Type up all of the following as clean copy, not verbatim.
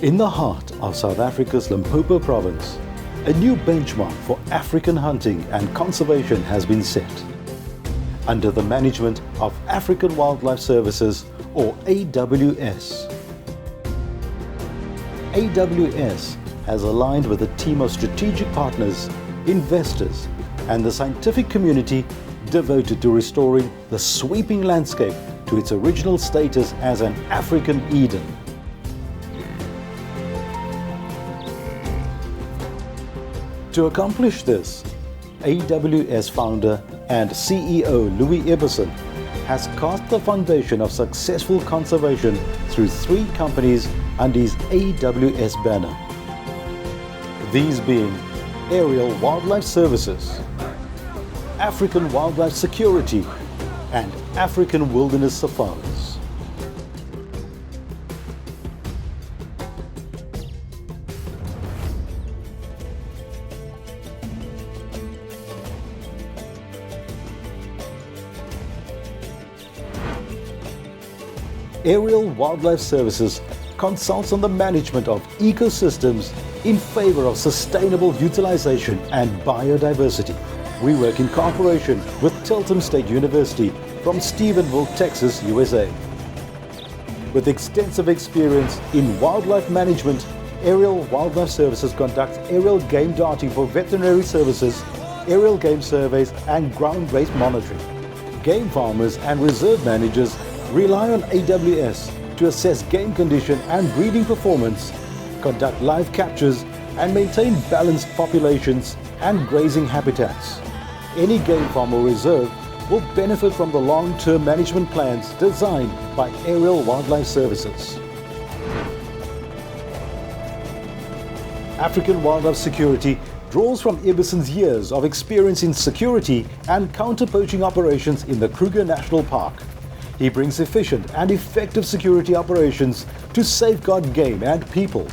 In the heart of South Africa's Limpopo province, a new benchmark for African hunting and conservation has been set. Under the management of African Wildlife Services, or AWS. AWS has aligned with a team of strategic partners, investors, and the scientific community devoted to restoring the sweeping landscape to its original status as an African Eden. To accomplish this, AWS founder and CEO Louis Ibbison has cast the foundation of successful conservation through 3 companies under his AWS banner. These being Aerial Wildlife Services, African Wildlife Security, and African Wilderness Safaris. Aerial Wildlife Services consults on the management of ecosystems in favor of sustainable utilization and biodiversity. We work in cooperation with Tilton State University from Stephenville, Texas, USA. With extensive experience in wildlife management, Aerial Wildlife Services conducts aerial game darting for veterinary services, aerial game surveys, and ground-based monitoring. Game farmers and reserve managers rely on AWS to assess game condition and breeding performance, conduct live captures, and maintain balanced populations and grazing habitats. Any game farm or reserve will benefit from the long-term management plans designed by Aerial Wildlife Services. African Wildlife Security draws from Ibbison's years of experience in security and counter-poaching operations in the Kruger National Park. He brings efficient and effective security operations to safeguard game and people.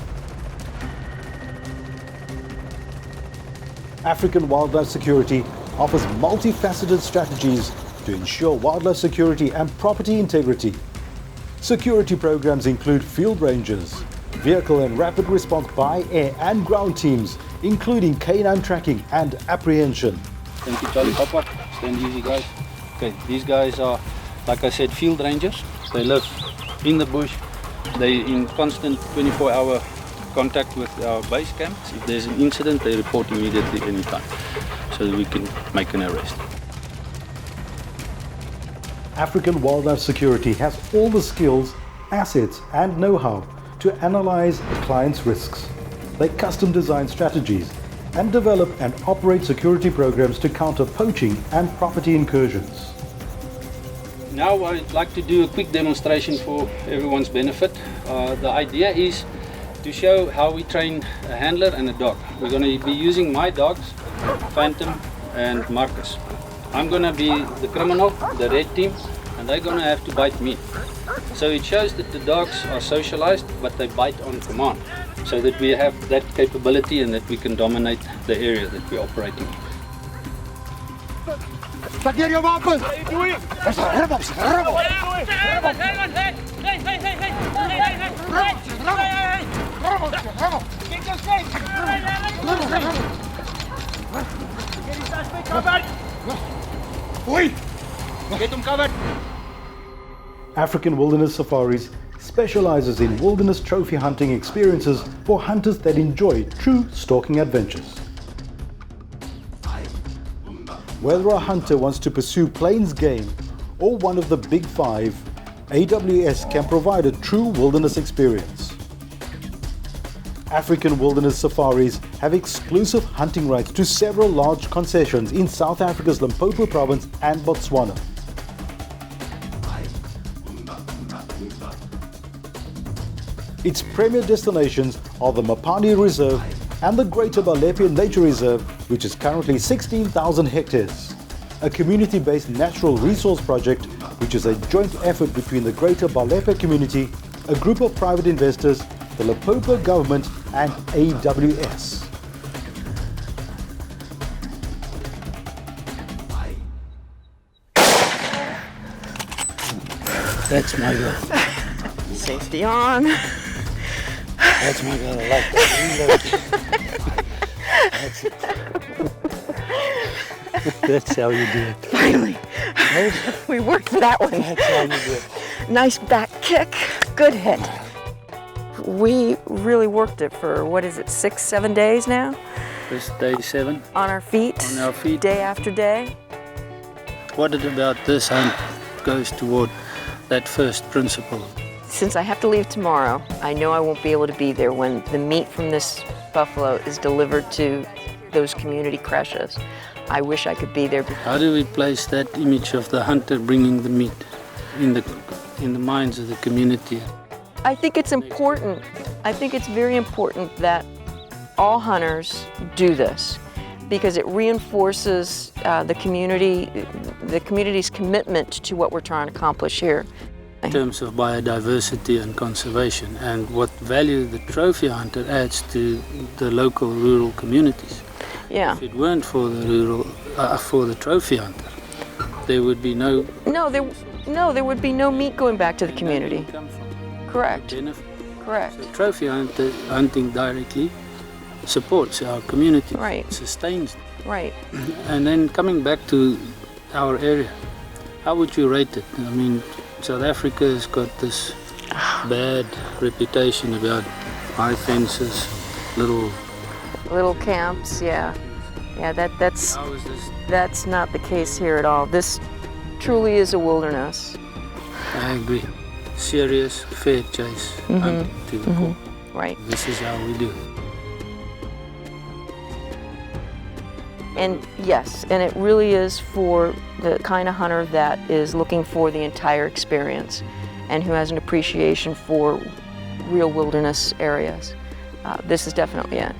African Wildlife Security offers multifaceted strategies to ensure wildlife security and property integrity. Security programs include field rangers, vehicle and rapid response by air and ground teams, including canine tracking and apprehension. Thank you, Charlie Papa. Stand easy, guys. Okay, these guys are, like I said, field rangers. They live in the bush. They're in constant 24-hour contact with our base camps. If there's an incident, they report immediately anytime so that we can make an arrest. African Wildlife Security has all the skills, assets, and know-how to analyze a client's risks. They custom design strategies and develop and operate security programs to counter poaching and property incursions. Now I'd like to do a quick demonstration for everyone's benefit. The idea is to show how we train a handler and a dog. We're going to be using my dogs, Phantom and Marcus. I'm going to be the criminal, the red team, and they're going to have to bite me. So it shows that the dogs are socialized, but they bite on command, so that we have that capability and that we can dominate the area that we're operating in. Pak neer jou wapens! Wat doe je? Rem op zich, rem op! Rem op! Kijk eens, kijk! Get die suspect covered! Oei! Get him covered! African Wilderness Safaris specializes in wilderness trophy hunting experiences for hunters that enjoy true stalking adventures. Whether a hunter wants to pursue plains game or one of the big 5, AWS can provide a true wilderness experience. African Wilderness Safaris have exclusive hunting rights to several large concessions in South Africa's Limpopo province and Botswana. Its premier destinations are the Mapani Reserve and the Greater Balepia Nature Reserve, which is currently 16,000 hectares. A community-based natural resource project, which is a joint effort between the Greater Balepia community, a group of private investors, the Limpopo government, and AWS. That's my girl. Safety on. That's my girl, I like that. That's it. That's how you do it. Finally, we worked for that one. That's how you do it. Nice back kick, good hit. We really worked it for, what is it, 6-7 days now? This day 7. On our feet. On our feet. Day after day. What about this hunt goes toward that first principle? Since I have to leave tomorrow, I know I won't be able to be there when the meat from this buffalo is delivered to those community creches. I wish I could be there. How do we place that image of the hunter bringing the meat in the minds of the community? I think it's important. I think it's very important that all hunters do this because it reinforces the community's commitment to what we're trying to accomplish here. In terms of biodiversity and conservation, and what value the trophy hunter adds to the local rural communities. Yeah. If it weren't for the trophy hunter, there would be no. No, there would be no meat going back to the community. Correct. Correct. So trophy hunting directly supports our community. Right. Sustains. Right. And then coming back to our area, how would you rate it? I mean, South Africa has got this bad reputation about high fences, little camps. Yeah. That's How is this? that's not the case here at all. This truly is a wilderness. I agree. Serious, fair chase hunting to the core. Right. This is how we do it. And yes, and it really is for the kind of hunter that is looking for the entire experience and who has an appreciation for real wilderness areas. This is definitely it.